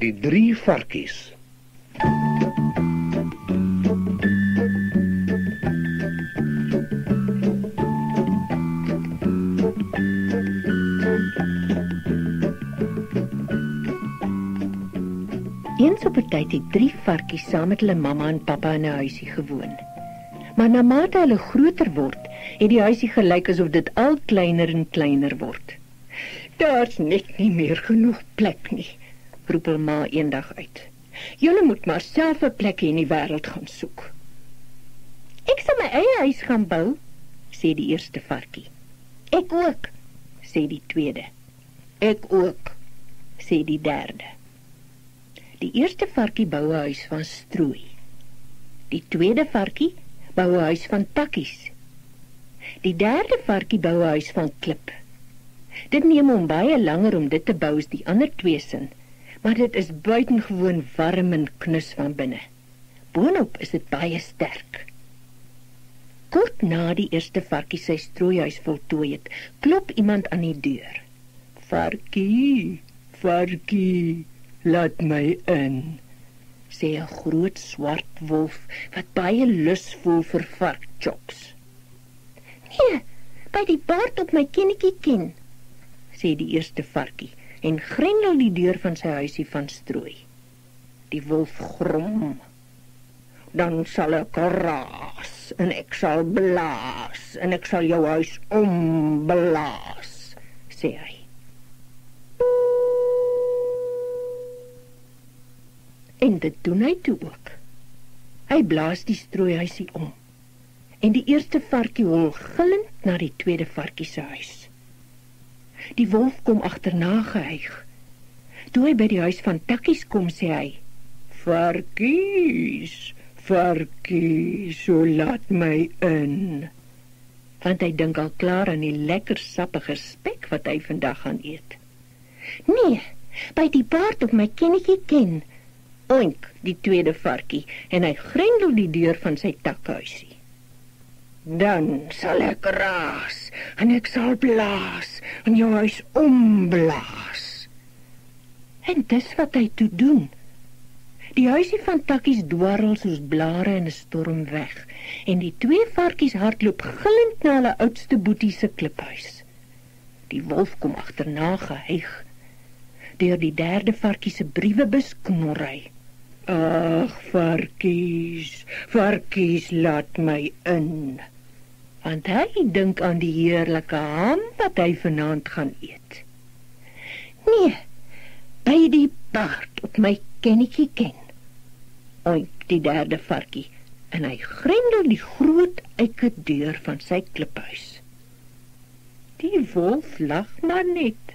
Die 3 varkies. Eens op 'n tyd het 3 varkies saam met hulle mamma en pappa in 'n huisie gewoon. Maar na mate hulle groter word, het die huisie gelyk asof dit al kleiner en kleiner word. "Daar's net nie meer genoeg plek nie," roep hulle ma eendag uit. "Julle moet maar self 'n plek in die wêreld gaan soek." "Ek sal my eie huis gaan bou," sê die eerste varkie. "Ek ook," sê die tweede. "Ek ook," sê die derde. Die eerste varkie bou 'n huis van strooi. Die tweede varkie bou 'n huis van takkies. Die derde varkie bou 'n huis van klip. Dit neem hom baie langer om dit te bou as die ander 2 sin, maar dit is buitengewoon warm en knus van binne. Boonop is dit baie sterk. Kort na die eerste varkie sy strooihuis voltooi het, klop iemand aan die deur. "Varkie, varkie, laat my in," sê 'n groot swart wolf wat baie lus voel vir varkchops. "Nee, by die baard op my kennetjie ken," sê die eerste varkie en grendel die deur van sy huisie van strooi. Die wolf grom. "Dan sal ek raas en ek sal blaas en ek sal jou huis omblaas," sê hy. En dit doen hy toe ook. Hy blaas die strooihuisie om. En die eerste varkie hol gillend na die tweede varkie se huis. Die wolf kom agterna gehyg. Toe hy by die huis van takkies kom, sê hy: "Varkies, varkies, so laat my in." Want hy dink al klaar aan die lekker sappige spek wat hy vandag gaan eet. "Nee, by die baard op my kennetjie ken," oink die tweede varkie en hy grendel die deur van sy takhuisie. "Dan sal ek raas en ek sal blaas en jou huis omblaas." En dis wat hy toe doen. Die huisie van takkies dwarrel soos blare in 'n storm weg en die 2 varkies hardloop gillend na hulle oudste boetie se kliphuis. Die wolf kom agterna gehyg. Deur die derde varkie se briewebus knorr hy: "Ag, varkies, varkies, laat my in." Want hy dink aan die heerlike ham wat hy vanaand gaan eet. "Nee, by die baard op my kennetjie ken," oink die derde varkie en hy grendel die groot eike deur van sy kliphuis. Die wolf lag maar net.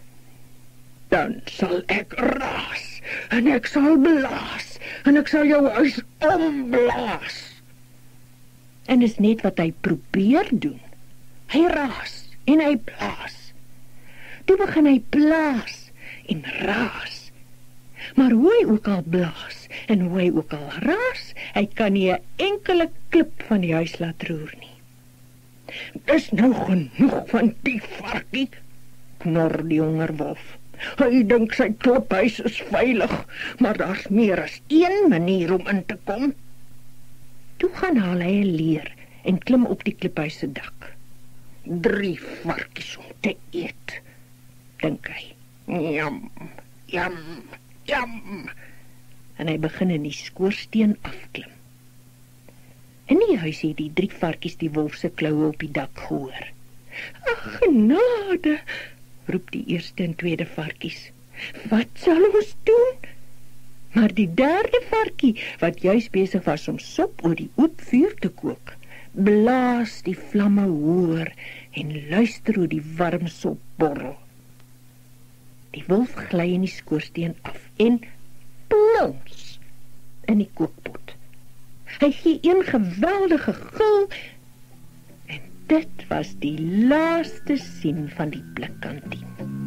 "Dan sal ek raas en ek sal blaas en ek sal jou huis omblaas." En is net wat hy probeer doen. Hy raas en hy blaas. Toe begin hy blaas en raas. Maar hoe hy ook al blaas en hoe hy ook al raas, hy kan nie 'n enkele klip van die huis laat roer nie. "Dis nou genoeg van die varkie," knor die honger wolf. "Hy dink sy kliphuis is veilig, maar daar's meer as een manier om in te kom." Toe gaan haal hy 'n leer en klim op die kliphuis se dak. 3 varkies om te eet, dink hy. "Jam, jam, jam." En hy begin in die skoorsteen afklim. In die huis het die 3 varkies die wolf se kloue op die dak gehoor. "Ag, genade," roep die eerste en tweede varkies. "Wat sal ons doen?" Maar die derde varkie, wat juis besig was om sop oor die oop vuur te kook, blaas die vlamme hoër en luister hoe die warm sop borrel. Die wolf gly in die skoorsteen af en plons in die kookpot. Hy gee een geweldige gil en dit was die laaste sien van die blikkantien.